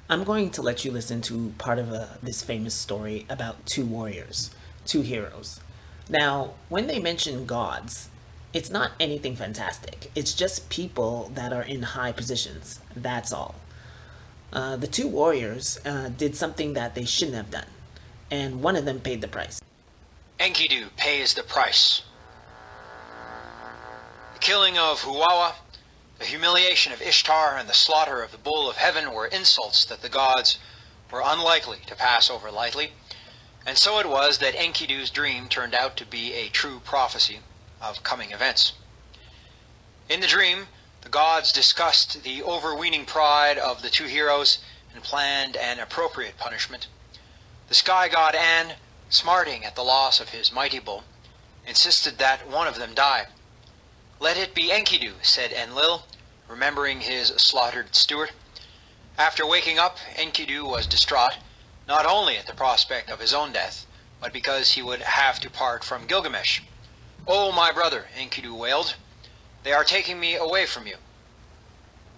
I'm going to let you listen to part of this famous story about two warriors, two heroes. Now, when they mention gods, it's not anything fantastic. It's just people that are in high positions. That's all. The two warriors did something that they shouldn't have done, and one of them paid the price. Enkidu pays the price. The killing of Huwawa, the humiliation of Ishtar, and the slaughter of the bull of heaven were insults that the gods were unlikely to pass over lightly, and so it was that Enkidu's dream turned out to be a true prophecy of coming events. In the dream, the gods discussed the overweening pride of the two heroes and planned an appropriate punishment. The sky god An, smarting at the loss of his mighty bull, insisted that one of them die. "Let it be Enkidu," said Enlil, remembering his slaughtered steward. After waking up, Enkidu was distraught, not only at the prospect of his own death, but because he would have to part from Gilgamesh. "Oh, my brother," Enkidu wailed, "they are taking me away from you."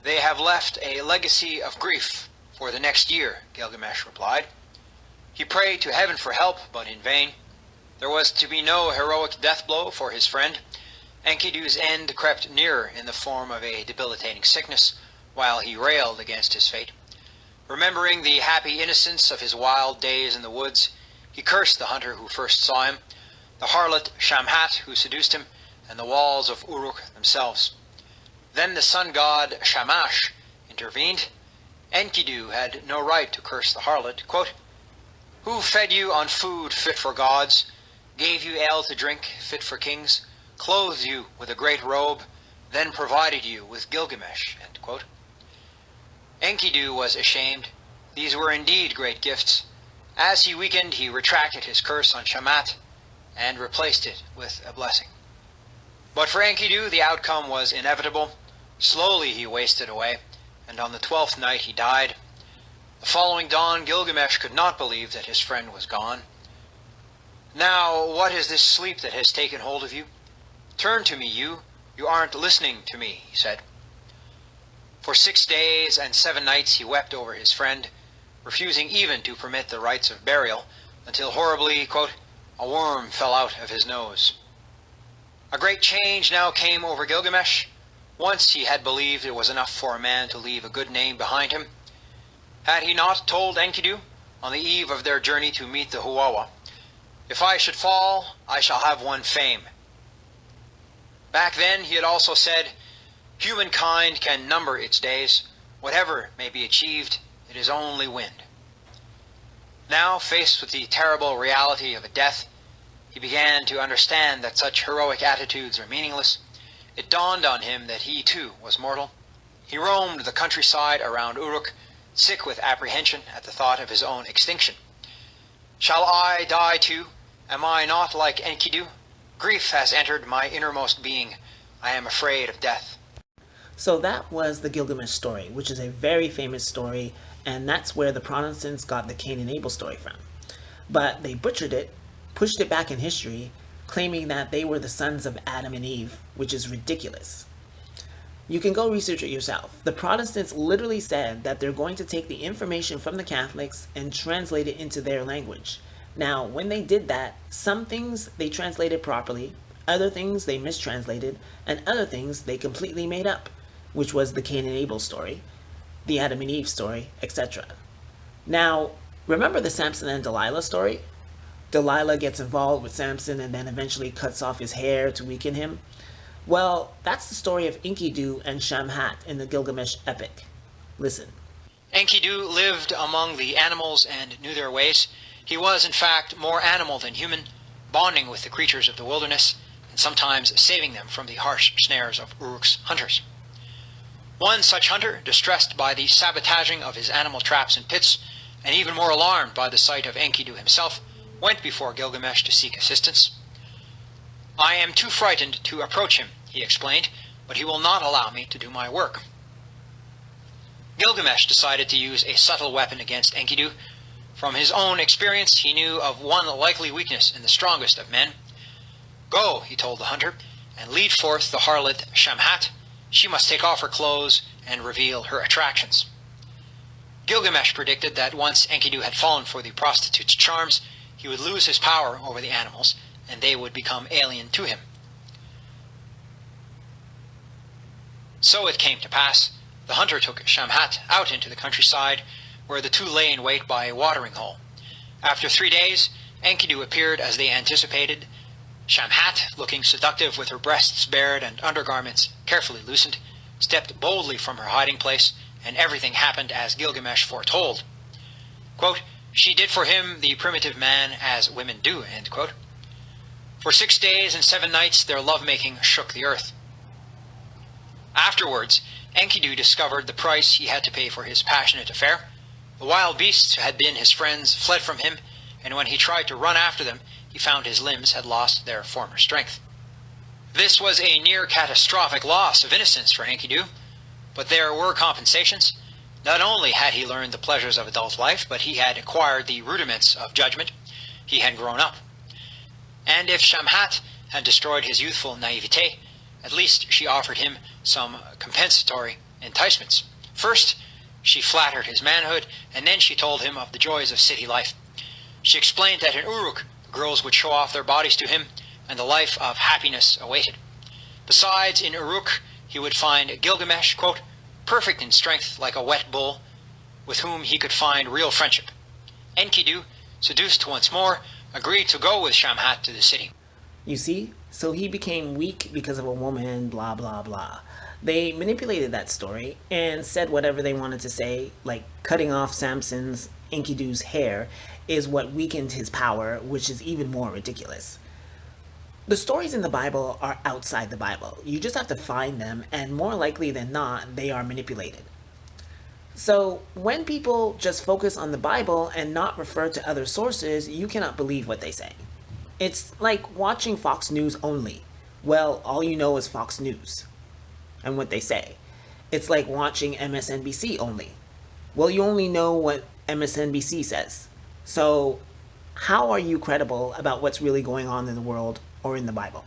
"They have left a legacy of grief for the next year," Gilgamesh replied. He prayed to heaven for help, but in vain. There was to be no heroic death blow for his friend. Enkidu's end crept nearer in the form of a debilitating sickness, while he railed against his fate. Remembering the happy innocence of his wild days in the woods, he cursed the hunter who first saw him, the harlot Shamhat who seduced him, and the walls of Uruk themselves. Then the sun god Shamash intervened. Enkidu had no right to curse the harlot. Quote, "Who fed you on food fit for gods, gave you ale to drink fit for kings, clothed you with a great robe, then provided you with Gilgamesh." End quote. Enkidu was ashamed. These were indeed great gifts. As he weakened, he retracted his curse on Shamat and replaced it with a blessing. But for Enkidu, the outcome was inevitable. Slowly he wasted away, and on the 12th night he died. The following dawn, Gilgamesh could not believe that his friend was gone. "Now, what is this sleep that has taken hold of you? Turn to me, you aren't listening to me," he said. For 6 days and 7 nights he wept over his friend, refusing even to permit the rites of burial, until horribly, quote, "a worm fell out of his nose." A great change now came over Gilgamesh. Once he had believed it was enough for a man to leave a good name behind him. Had he not told Enkidu, on the eve of their journey to meet the Huwawa, "If I should fall, I shall have won fame"? Back then he had also said, "Humankind can number its days. Whatever may be achieved, it is only wind." Now, faced with the terrible reality of a death, he began to understand that such heroic attitudes are meaningless. It dawned on him that he too was mortal. He roamed the countryside around Uruk, sick with apprehension at the thought of his own extinction. "Shall I die too? Am I not like Enkidu? Grief has entered my innermost being. I am afraid of death." So that was the Gilgamesh story, which is a very famous story, and that's where the Protestants got the Cain and Abel story from. But they butchered it, pushed it back in history, claiming that they were the sons of Adam and Eve, which is ridiculous. You can go research it yourself. The Protestants literally said that they're going to take the information from the Catholics and translate it into their language. Now, when they did that, some things they translated properly, other things they mistranslated, and other things they completely made up, which was the Cain and Abel story, the Adam and Eve story, etc. Now, remember the Samson and Delilah story? Delilah gets involved with Samson and then eventually cuts off his hair to weaken him. Well, that's the story of Enkidu and Shamhat in the Gilgamesh epic. Listen. Enkidu lived among the animals and knew their ways. He was, in fact, more animal than human, bonding with the creatures of the wilderness, and sometimes saving them from the harsh snares of Uruk's hunters. One such hunter, distressed by the sabotaging of his animal traps and pits, and even more alarmed by the sight of Enkidu himself, went before Gilgamesh to seek assistance. "I am too frightened to approach him," he explained, "but he will not allow me to do my work." Gilgamesh decided to use a subtle weapon against Enkidu. From his own experience, he knew of one likely weakness in the strongest of men. "Go," he told the hunter, "and lead forth the harlot Shamhat. She must take off her clothes and reveal her attractions." Gilgamesh Gilgamesh predicted that once Enkidu had fallen for the prostitute's charms, he would lose his power over the animals, and they would become alien to him. So it came to pass. The hunter took Shamhat out into the countryside, where the two lay in wait by a watering hole. After 3 days, Enkidu appeared as they anticipated. Shamhat, looking seductive with her breasts bared and undergarments carefully loosened, stepped boldly from her hiding place, and everything happened as Gilgamesh foretold. Quote, "She did for him, the primitive man, as women do," end quote. For 6 days and 7 nights their lovemaking shook the earth. Afterwards, Enkidu discovered the price he had to pay for his passionate affair. The wild beasts who had been his friends fled from him, and when he tried to run after them, he found his limbs had lost their former strength. This was a near catastrophic loss of innocence for Enkidu, but there were compensations. Not only had he learned the pleasures of adult life, but he had acquired the rudiments of judgment. He had grown up. And if Shamhat had destroyed his youthful naivete, at least she offered him some compensatory enticements. First, she flattered his manhood, and then she told him of the joys of city life. She explained that in Uruk, girls would show off their bodies to him, and the life of happiness awaited. Besides, in Uruk, he would find Gilgamesh, quote, "perfect in strength like a wet bull, with whom he could find real friendship." Enkidu, seduced once more, agreed to go with Shamhat to the city. You see? So he became weak because of a woman, blah, blah, blah. They manipulated that story and said whatever they wanted to say, like cutting off Samson's, Enkidu's hair is what weakened his power, which is even more ridiculous. The stories in the Bible are outside the Bible. You just have to find them, and more likely than not, they are manipulated. So when people just focus on the Bible and not refer to other sources, you cannot believe what they say. It's like watching Fox News only. Well, all you know is Fox News and what they say. It's like watching MSNBC only. Well, you only know what MSNBC says. So how are you credible about what's really going on in the world or in the Bible?